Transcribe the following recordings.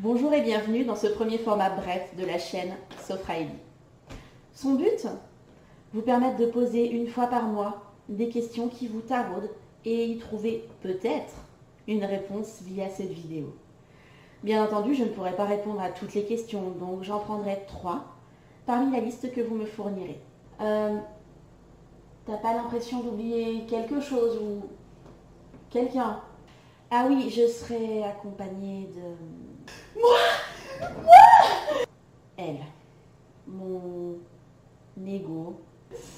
Bonjour et bienvenue dans ce premier format bref de la chaîne Sofraili. Son but, vous permettre de poser une fois par mois des questions qui vous taraudent et y trouver peut-être une réponse via cette vidéo. Bien entendu, je ne pourrai pas répondre à toutes les questions, donc j'en prendrai 3 parmi la liste que vous me fournirez. T'as pas l'impression d'oublier quelque chose ou quelqu'un? Ah oui, je serai accompagnée de... Elle. Mon ego.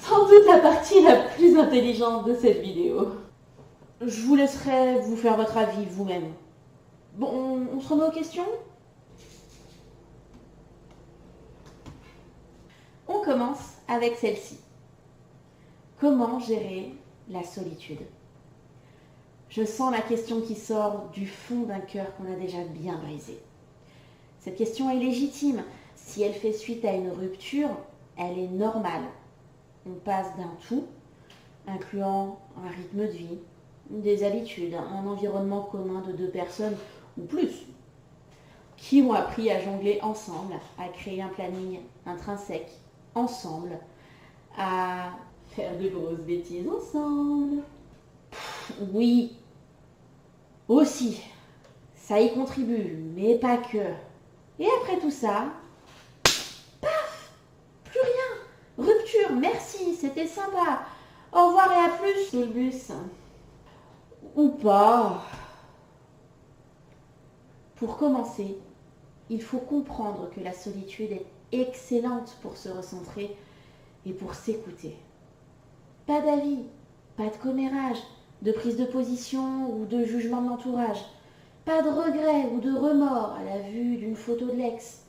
Sans doute la partie la plus intelligente de cette vidéo. Je vous laisserai vous faire votre avis vous-même. Bon, on se remet aux questions? On commence avec celle-ci. Comment gérer la solitude? Je sens la question qui sort du fond d'un cœur qu'on a déjà bien brisé. Cette question est légitime. Si elle fait suite à une rupture, elle est normale. On passe d'un tout, incluant un rythme de vie, des habitudes, un environnement commun de 2 personnes ou plus, qui ont appris à jongler ensemble, à créer un planning intrinsèque ensemble, à faire de grosses bêtises ensemble. Oui, aussi, ça y contribue, mais pas que. Et après tout ça, paf, plus rien. Rupture, merci, c'était sympa. Au revoir et à plus sous le bus. Ou pas. Pour commencer, il faut comprendre que la solitude est excellente pour se recentrer et pour s'écouter. Pas d'avis, pas de commérage, de prise de position ou de jugement de l'entourage. Pas de regret ou de remords à la vue d'une photo de l'ex.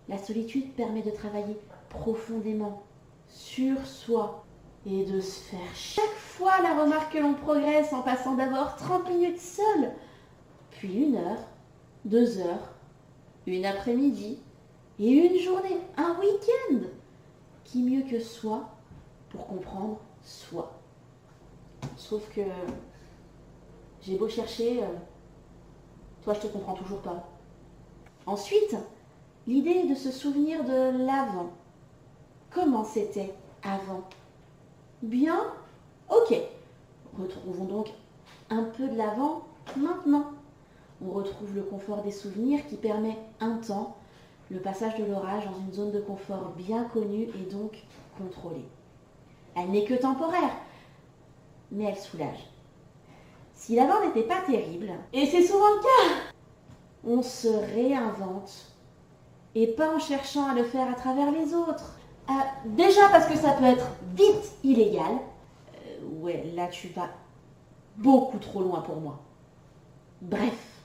La solitude permet de travailler profondément sur soi et de se faire chaque fois la remarque que l'on progresse en passant d'abord 30 minutes seul, puis 1 heure, 2 heures, une après-midi et une journée, un week-end. Qui mieux que soi pour comprendre soi? Sauf que j'ai beau chercher, toi je te comprends toujours pas. Ensuite, l'idée est de se souvenir de l'avant. Comment c'était avant? Bien? Ok. Retrouvons donc un peu de l'avant maintenant. On retrouve le confort des souvenirs qui permet un temps le passage de l'orage dans une zone de confort bien connue et donc contrôlée. Elle n'est que temporaire, mais elle soulage. Si l'avant n'était pas terrible, et c'est souvent le cas, on se réinvente, et pas en cherchant à le faire à travers les autres. Déjà parce que ça peut être vite illégal. Ouais, là tu vas beaucoup trop loin pour moi. Bref,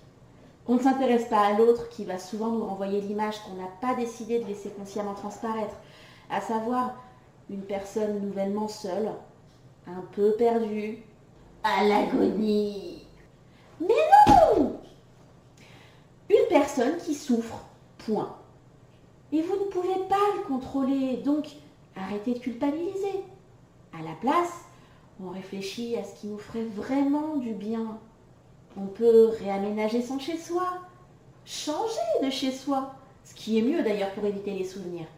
on ne s'intéresse pas à l'autre qui va souvent nous renvoyer l'image qu'on n'a pas décidé de laisser consciemment transparaître, à savoir une personne nouvellement seule, un peu perdue, à l'agonie. Mais non! Une personne qui souffre, point. Et vous ne pouvez pas le contrôler, donc arrêtez de culpabiliser. À la place, on réfléchit à ce qui nous ferait vraiment du bien. On peut réaménager son chez-soi, changer de chez-soi, ce qui est mieux d'ailleurs pour éviter les souvenirs.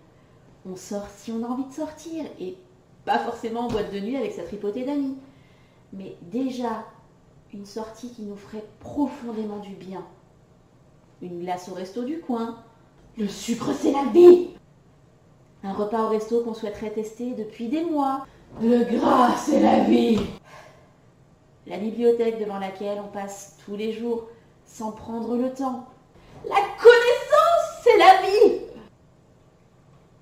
On sort si on a envie de sortir, et pas forcément en boîte de nuit avec sa tripotée d'amis. Mais déjà, une sortie qui nous ferait profondément du bien. Une glace au resto du coin. Le sucre, c'est la vie! Un repas au resto qu'on souhaiterait tester depuis des mois. Le gras, c'est la vie! La bibliothèque devant laquelle on passe tous les jours sans prendre le temps. La connaissance, c'est la vie!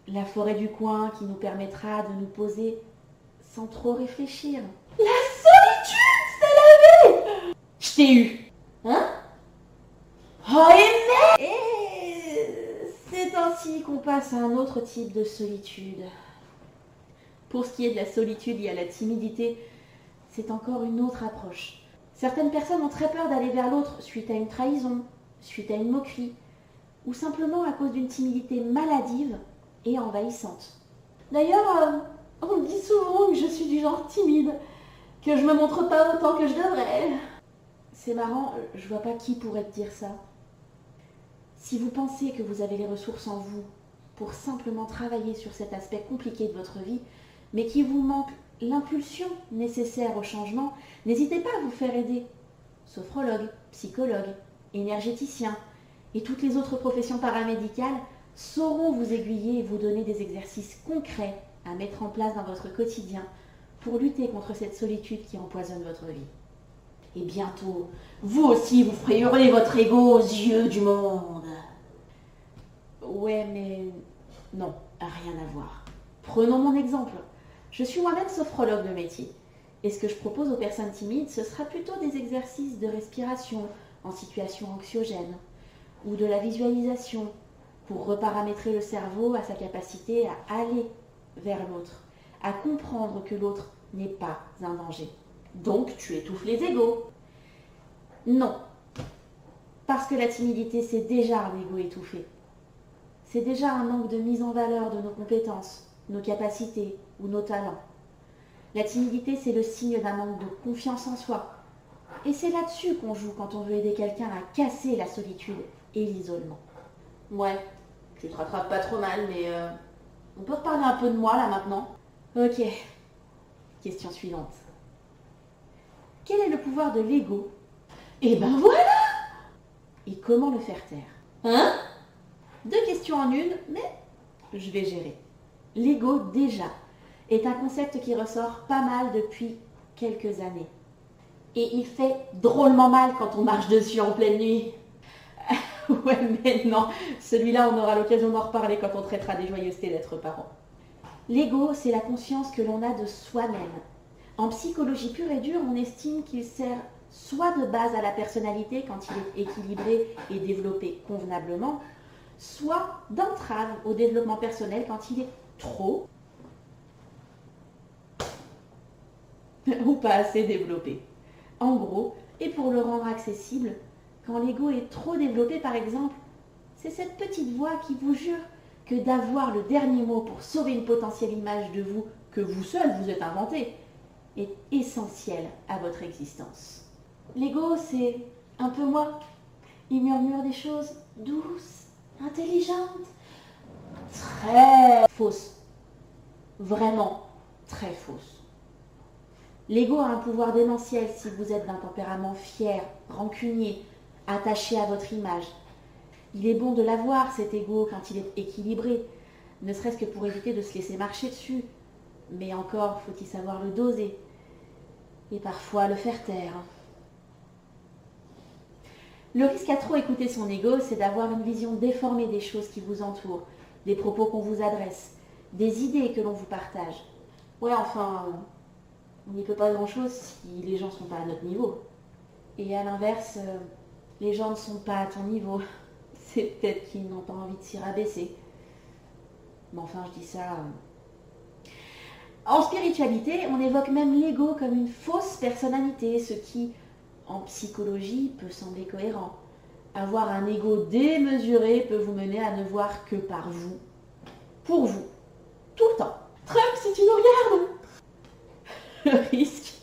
La forêt du coin qui nous permettra de nous poser sans trop réfléchir. La solitude, c'est la vie! Je t'ai eu. Hein? Oh, et c'est ainsi qu'on passe à un autre type de solitude. Pour ce qui est de la solitude liée à la timidité, c'est encore une autre approche. Certaines personnes ont très peur d'aller vers l'autre suite à une trahison, suite à une moquerie, ou simplement à cause d'une timidité maladive et envahissante. D'ailleurs, on me dit souvent que je suis du genre timide, que je me montre pas autant que je devrais. C'est marrant, je vois pas qui pourrait te dire ça. Si vous pensez que vous avez les ressources en vous pour simplement travailler sur cet aspect compliqué de votre vie, mais qu'il vous manque l'impulsion nécessaire au changement, n'hésitez pas à vous faire aider. Sophrologue, psychologue, énergéticien et toutes les autres professions paramédicales sauront vous aiguiller et vous donner des exercices concrets à mettre en place dans votre quotidien pour lutter contre cette solitude qui empoisonne votre vie. Et bientôt, vous aussi, vous ferez hurler votre ego aux yeux du monde. Ouais, mais non, rien à voir. Prenons mon exemple. Je suis moi-même sophrologue de métier. Et ce que je propose aux personnes timides, ce sera plutôt des exercices de respiration en situation anxiogène ou de la visualisation pour reparamétrer le cerveau à sa capacité à aller vers l'autre, à comprendre que l'autre n'est pas un danger. Donc tu étouffes les égos. Non, parce que la timidité, c'est déjà un ego étouffé. C'est déjà un manque de mise en valeur de nos compétences, nos capacités ou nos talents. La timidité, c'est le signe d'un manque de confiance en soi. Et c'est là-dessus qu'on joue quand on veut aider quelqu'un à casser la solitude et l'isolement. Ouais, tu te rattrapes pas trop mal, mais on peut reparler un peu de moi là maintenant. Ok, question suivante. Quel est le pouvoir de l'ego? Eh ben voilà! Et comment le faire taire? Hein? 2 questions en une, mais je vais gérer. L'ego, déjà, est un concept qui ressort pas mal depuis quelques années. Et il fait drôlement mal quand on marche dessus en pleine nuit. Ouais, mais non, celui-là, on aura l'occasion d'en reparler quand on traitera des joyeusetés d'être parent. L'ego, c'est la conscience que l'on a de soi-même. En psychologie pure et dure, on estime qu'il sert soit de base à la personnalité quand il est équilibré et développé convenablement, soit d'entrave au développement personnel quand il est trop ou pas assez développé. En gros, et pour le rendre accessible, quand l'ego est trop développé par exemple, c'est cette petite voix qui vous jure que d'avoir le dernier mot pour sauver une potentielle image de vous que vous seul vous êtes inventé est essentiel à votre existence. L'ego, c'est un peu moi. Il murmure des choses douces, intelligentes, très fausses. Vraiment très fausses. L'ego a un pouvoir démentiel si vous êtes d'un tempérament fier, rancunier, attaché à votre image. Il est bon de l'avoir, cet ego, quand il est équilibré, ne serait-ce que pour éviter de se laisser marcher dessus. Mais encore faut-il savoir le doser et parfois le faire taire. Le risque à trop écouter son ego, c'est d'avoir une vision déformée des choses qui vous entourent, des propos qu'on vous adresse, des idées que l'on vous partage. Ouais, enfin, on n'y peut pas grand-chose si les gens ne sont pas à notre niveau. Et à l'inverse, les gens ne sont pas à ton niveau. C'est peut-être qu'ils n'ont pas envie de s'y rabaisser. Mais enfin, je dis ça... En spiritualité, on évoque même l'ego comme une fausse personnalité, ce qui, en psychologie, peut sembler cohérent. Avoir un ego démesuré peut vous mener à ne voir que par vous, pour vous, tout le temps. Trump, si tu nous regardes! Le risque,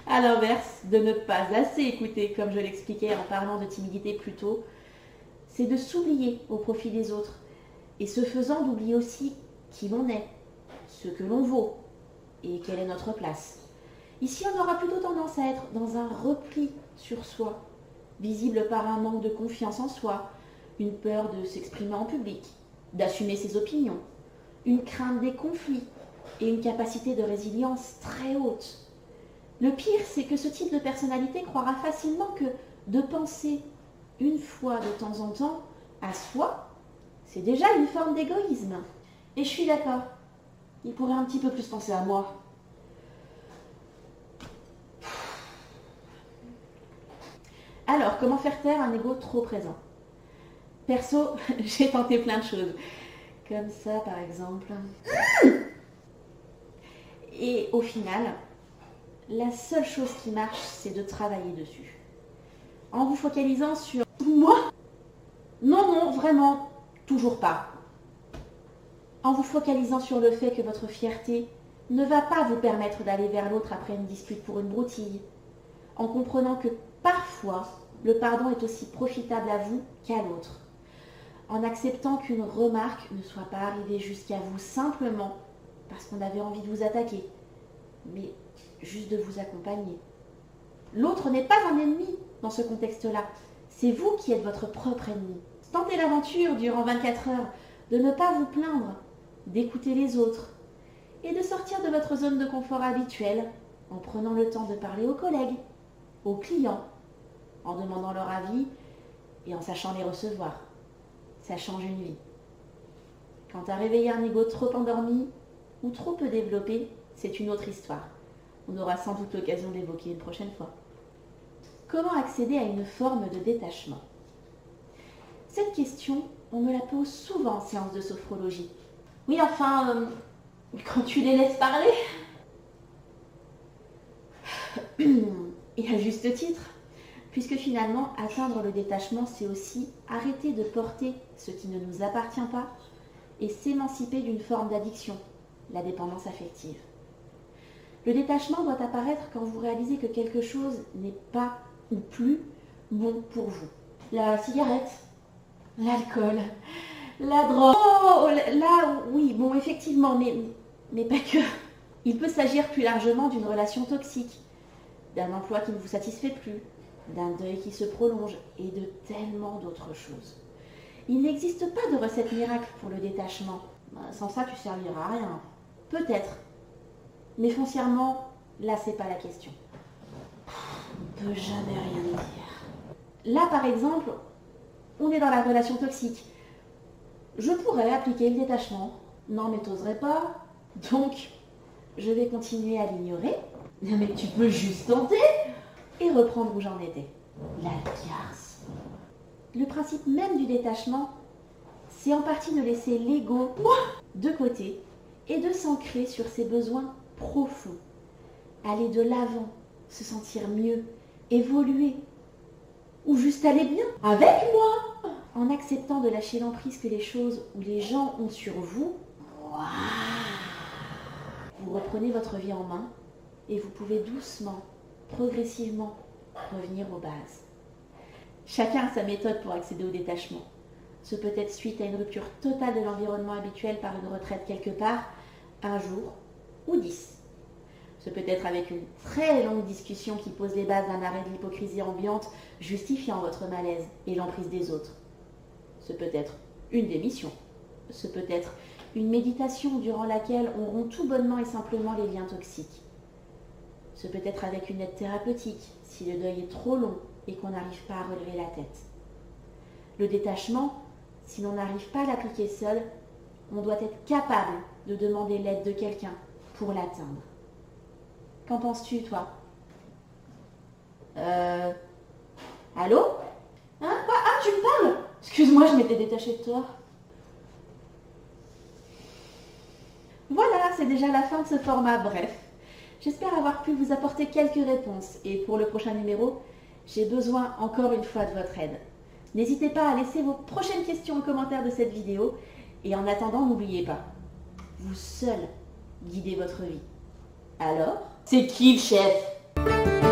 à l'inverse, de ne pas assez écouter, comme je l'expliquais en parlant de timidité plus tôt, c'est de s'oublier au profit des autres, et ce faisant d'oublier aussi qui l'on est, ce que l'on vaut, et quelle est notre place. Ici, on aura plutôt tendance à être dans un repli sur soi, visible par un manque de confiance en soi, une peur de s'exprimer en public, d'assumer ses opinions, une crainte des conflits et une capacité de résilience très haute. Le pire, c'est que ce type de personnalité croira facilement que de penser une fois de temps en temps à soi, c'est déjà une forme d'égoïsme. Et je suis d'accord. Il pourrait un petit peu plus penser à moi. Alors, comment faire taire un ego trop présent? Perso, j'ai tenté plein de choses. Comme ça, par exemple. Et au final, la seule chose qui marche, c'est de travailler dessus. En vous focalisant sur moi? Non, vraiment, toujours pas. En vous focalisant sur le fait que votre fierté ne va pas vous permettre d'aller vers l'autre après une dispute pour une broutille. En comprenant que parfois, le pardon est aussi profitable à vous qu'à l'autre. en acceptant qu'une remarque ne soit pas arrivée jusqu'à vous simplement parce qu'on avait envie de vous attaquer, mais juste de vous accompagner. L'autre n'est pas un ennemi dans ce contexte-là, c'est vous qui êtes votre propre ennemi. Tentez l'aventure durant 24 heures de ne pas vous plaindre, d'écouter les autres et de sortir de votre zone de confort habituelle en prenant le temps de parler aux collègues, aux clients, en demandant leur avis et en sachant les recevoir. Ça change une vie. Quant à réveiller un ego trop endormi ou trop peu développé, c'est une autre histoire. On aura sans doute l'occasion d'évoquer une prochaine fois. Comment accéder à une forme de détachement? Cette question, on me la pose souvent en séance de sophrologie. Oui, enfin, quand tu les laisses parler. Et à juste titre, puisque finalement, atteindre le détachement, c'est aussi arrêter de porter ce qui ne nous appartient pas et s'émanciper d'une forme d'addiction, la dépendance affective. Le détachement doit apparaître quand vous réalisez que quelque chose n'est pas ou plus bon pour vous. La cigarette, l'alcool, la drogue. Oh, là, oui, bon, effectivement, mais pas que. Il peut s'agir plus largement d'une relation toxique, d'un emploi qui ne vous satisfait plus, d'un deuil qui se prolonge et de tellement d'autres choses. Il n'existe pas de recette miracle pour le détachement. Sans ça, tu serviras à rien. Peut-être. Mais foncièrement, là, c'est pas la question. On ne peut jamais rien dire. Là, par exemple, on est dans la relation toxique. Je pourrais appliquer le détachement. Non, mais t'oserais pas. Donc, je vais continuer à l'ignorer. Mais tu peux juste tenter et reprendre où j'en étais. La garce. Le principe même du détachement, c'est en partie de laisser l'ego de côté et de s'ancrer sur ses besoins profonds. Aller de l'avant, se sentir mieux, évoluer, ou juste aller bien avec moi. En acceptant de lâcher l'emprise que les choses ou les gens ont sur vous, vous reprenez votre vie en main et vous pouvez doucement, progressivement revenir aux bases. Chacun a sa méthode pour accéder au détachement. Ce peut être suite à une rupture totale de l'environnement habituel par une retraite quelque part, un jour ou 10. Ce peut être avec une très longue discussion qui pose les bases d'un arrêt de l'hypocrisie ambiante, justifiant votre malaise et l'emprise des autres. Ce peut être une démission. Ce peut être une méditation durant laquelle on rompt tout bonnement et simplement les liens toxiques. Ce peut être avec une aide thérapeutique, si le deuil est trop long et qu'on n'arrive pas à relever la tête. Le détachement, si l'on n'arrive pas à l'appliquer seul, on doit être capable de demander l'aide de quelqu'un pour l'atteindre. Qu'en penses-tu, toi? Allô? Hein? Quoi? Ah, tu me parles? Excuse-moi, je m'étais détachée de toi. Voilà, c'est déjà la fin de ce format bref. J'espère avoir pu vous apporter quelques réponses et pour le prochain numéro, j'ai besoin encore une fois de votre aide. N'hésitez pas à laisser vos prochaines questions en commentaire de cette vidéo et en attendant, n'oubliez pas, vous seul guidez votre vie. Alors, c'est qui le chef?